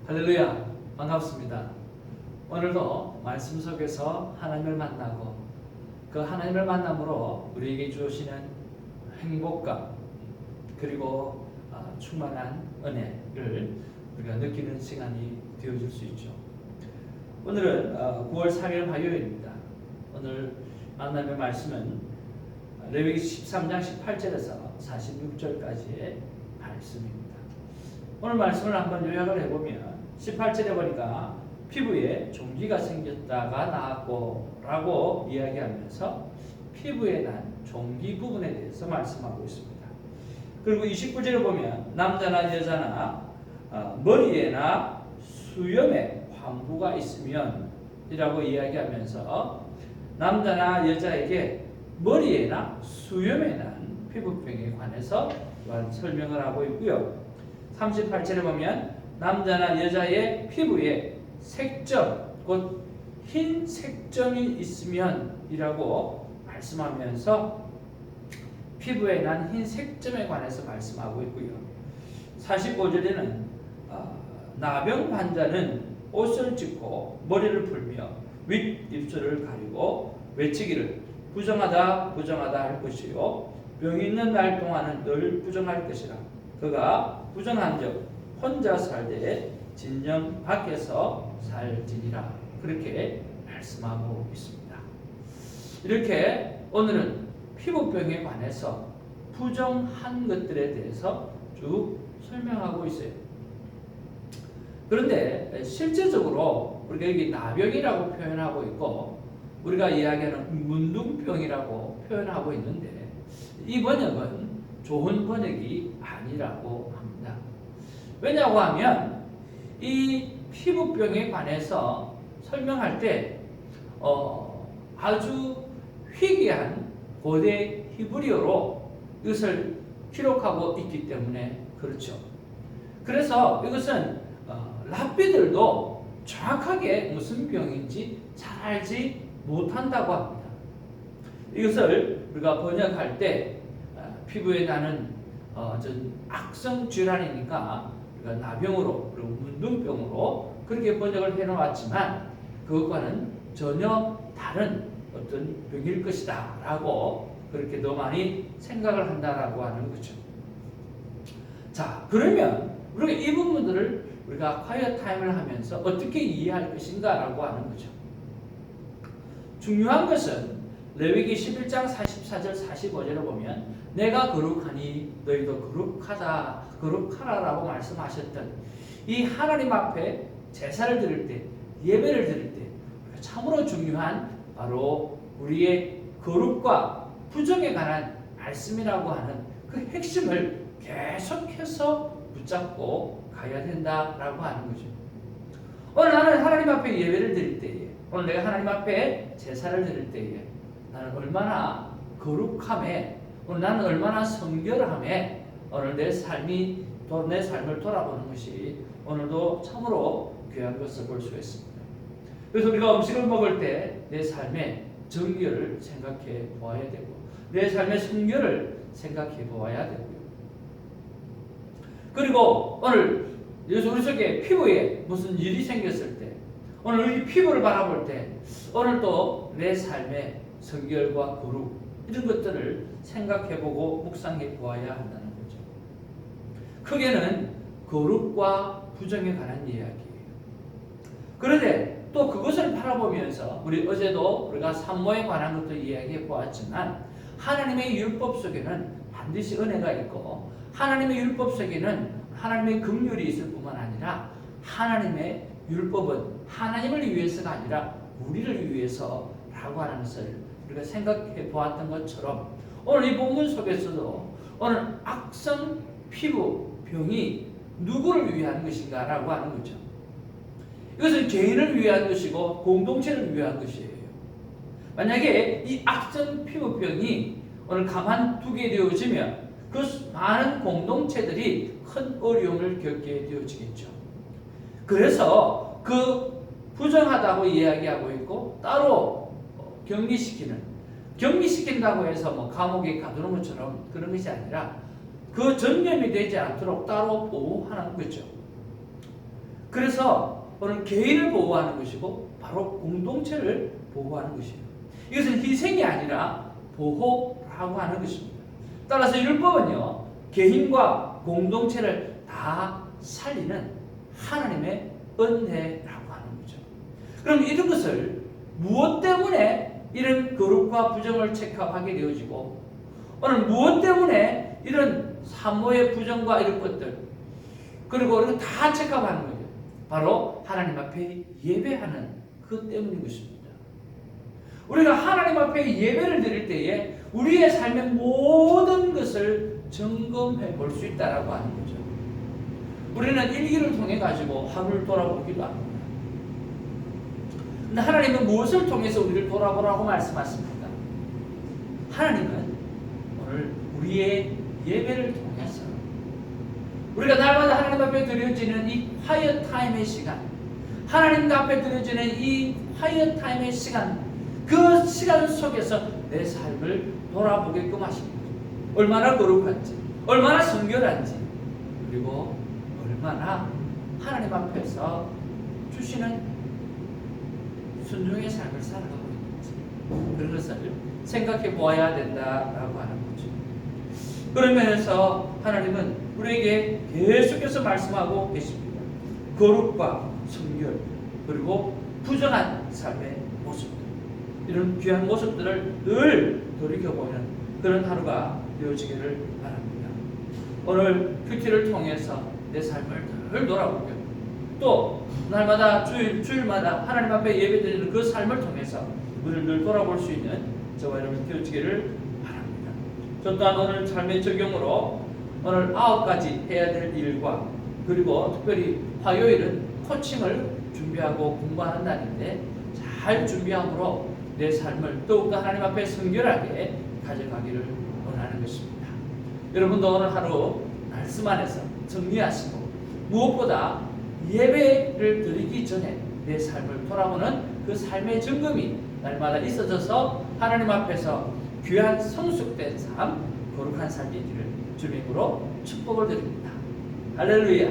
할렐루야, 반갑습니다. 오늘도 말씀 속에서 하나님을 만나고 그 하나님을 만남으로 우리에게 주시는 행복감 그리고 충만한 은혜를 우리가 느끼는 시간이 되어질 수 있죠. 오늘은 9월 3일 화요일입니다. 오늘 만남의 말씀은 레위기 13장 18절에서 46절까지의 말씀입니다. 오늘 말씀을 한번 요약을 해보면 18절에 보니까 피부에 종기가 생겼다가 나았고 라고 이야기하면서 피부에 난 종기 부분에 대해서 말씀하고 있습니다. 그리고 29절에 보면 남자나 여자나 머리에나 수염에 황부가 있으면 이라고 이야기하면서 남자나 여자에게 머리에나 수염에 난 피부병에 관해서 설명을 하고 있고요. 38절에 보면 남자나 여자의 피부에 색점, 곧 흰 색점이 있으면 이라고 말씀하면서 피부에 난 흰 색점에 관해서 말씀하고 있고요. 45절에는 나병 환자는 옷을 찢고 머리를 풀며 윗입술을 가리고 외치기를 부정하다 부정하다 할 것이요 병이 있는 날 동안은 늘 부정할 것이라. 그가 부정한즉 혼자 살되 진정 밖에서 살지니라. 그렇게 말씀하고 있습니다. 이렇게 오늘은 피부병에 관해서 부정한 것들에 대해서 쭉 설명하고 있어요. 그런데 실제적으로 우리가 여기 나병이라고 표현하고 있고 우리가 이야기하는 문둥병이라고 표현하고 있는데 이 번역은 좋은 번역이 아니라고 합니다. 왜냐고 하면 이 피부병에 관해서 설명할 때 아주 희귀한 고대 히브리어로 이것을 기록하고 있기 때문에 그렇죠. 그래서 이것은 랍비들도 정확하게 무슨 병인지 잘 알지 못한다고 합니다. 이것을 우리가 번역할 때 피부에 나는 악성 질환이니까 우리가 나병으로 그리고 문둥병으로 그렇게 번역을 해놓았지만 그것과는 전혀 다른 어떤 병일 것이다 라고 그렇게 더 많이 생각을 한다라고 하는 거죠. 자, 그러면 우리가 이 부분들을 우리가 콰이어 타임을 하면서 어떻게 이해할 것인가 라고 하는 거죠. 중요한 것은 레위기 11장 44절 45절을 보면 내가 거룩하니 너희도 거룩하라 라고 말씀하셨던 이 하나님 앞에 제사를 드릴 때 예배를 드릴 때 참으로 중요한 바로 우리의 거룩과 부정에 관한 말씀이라고 하는 그 핵심을 계속해서 붙잡고 가야 된다라고 하는 거죠. 오늘 나는 하나님 앞에 예배를 드릴 때에 오늘 내가 하나님 앞에 제사를 드릴 때에 나는 얼마나 거룩함에 오늘 나는 얼마나 성결함에 오늘 내 삶을 돌아보는 것이 오늘도 참으로 귀한 것을 볼 수 있습니다. 그래서 우리가 음식을 먹을 때 내 삶의 정결을 생각해 보아야 되고 내 삶의 성결을 생각해 보아야 되고요. 그리고 오늘 우리 속에 피부에 무슨 일이 생겼을 때 오늘 우리 피부를 바라볼 때 오늘 또 내 삶의 성결과 거룩 이런 것들을 생각해보고 묵상해 보아야 한다는 거죠. 크게는 거룩과 부정에 관한 이야기예요. 그런데 또 그것을 바라보면서 우리 어제도 우리가 산모에 관한 것도 이야기해 보았지만 하나님의 율법 속에는 반드시 은혜가 있고 하나님의 율법 속에는 하나님의 긍휼이 있을 뿐만 아니라 하나님의 율법은 하나님을 위해서가 아니라 우리를 위해서라고 하는 것을 우리가 생각해 보았던 것처럼 오늘 이 본문 속에서도 오늘 악성 피부병이 누구를 위한 것인가 라고 하는 거죠. 이것은 개인을 위한 것이고 공동체를 위한 것이에요. 만약에 이 악성 피부병이 오늘 가만두게 되어지면 그 많은 공동체들이 큰 어려움을 겪게 되어지겠죠. 그래서 그 부정하다고 이야기하고 있고 따로 격리시킨다고 해서 뭐 감옥에 가두는 것처럼 그런 것이 아니라 그 전염이 되지 않도록 따로 보호하는 거죠. 그래서 오늘 개인을 보호하는 것이고 바로 공동체를 보호하는 것이에요. 이것은 희생이 아니라 보호라고 하는 것입니다. 따라서 율법은요, 개인과 공동체를 다 살리는 하나님의 은혜라고 하는 거죠. 그럼 이런 것을 무엇 때문에 이런 거룩과 부정을 체크하게 되어지고 오늘 무엇 때문에 이런 사모의 부정과 이런 것들 그리고 이런 다 체크하는 거죠. 바로 하나님 앞에 예배하는 그 때문인 것입니다. 우리가 하나님 앞에 예배를 드릴 때에 우리의 삶의 모든 것을 점검해 볼 수 있다라고 하는 거죠. 우리는 일기를 통해 가지고 하루를 돌아보기도 합니다. 근데 하나님은 무엇을 통해서 우리를 돌아보라고 말씀하십니까? 하나님은 오늘 우리의 예배를 통해서 우리가 날마다 하나님 앞에 드려지는 이 quiet 타임의 시간, 하나님 앞에 드려지는 이 quiet 타임의 시간, 그 시간 속에서 내 삶을 돌아보게끔 하십니다. 얼마나 거룩한지, 얼마나 성결한지, 그리고 얼마나 하나님 앞에서 주시는 순종의 삶을 살아가고 있는지 그런 것을 생각해 보아야 된다라고 하는 거죠. 그런 면에서 하나님은 우리에게 계속해서 말씀하고 계십니다. 거룩과 성결 그리고 부정한 삶의 모습들, 이런 귀한 모습들을 늘 돌이켜보는 그런 하루가 되어지기를 바랍니다. 오늘 큐티를 통해서 내 삶을 늘 돌아보고 또 날마다 주일마다 하나님 앞에 예배드리는 그 삶을 통해서 우리를 늘 돌아볼 수 있는 저와 여러분 되어지기를 바랍니다. 저 또한 오늘 삶의 적용으로 오늘 9가지 해야 될 일과 그리고 특별히 화요일은 코칭을 준비하고 공부하는 날인데 잘 준비함으로 내 삶을 더욱더 하나님 앞에 성결하게 가져가기를 원하는 것입니다. 여러분도 오늘 하루 말씀 안에서 정리하시고 무엇보다 예배를 드리기 전에 내 삶을 돌아보는 그 삶의 점검이 날마다 있어져서 하나님 앞에서 귀한 성숙된 삶, 거룩한 삶이 되기를 주님으로 축복을 드립니다. 할렐루야.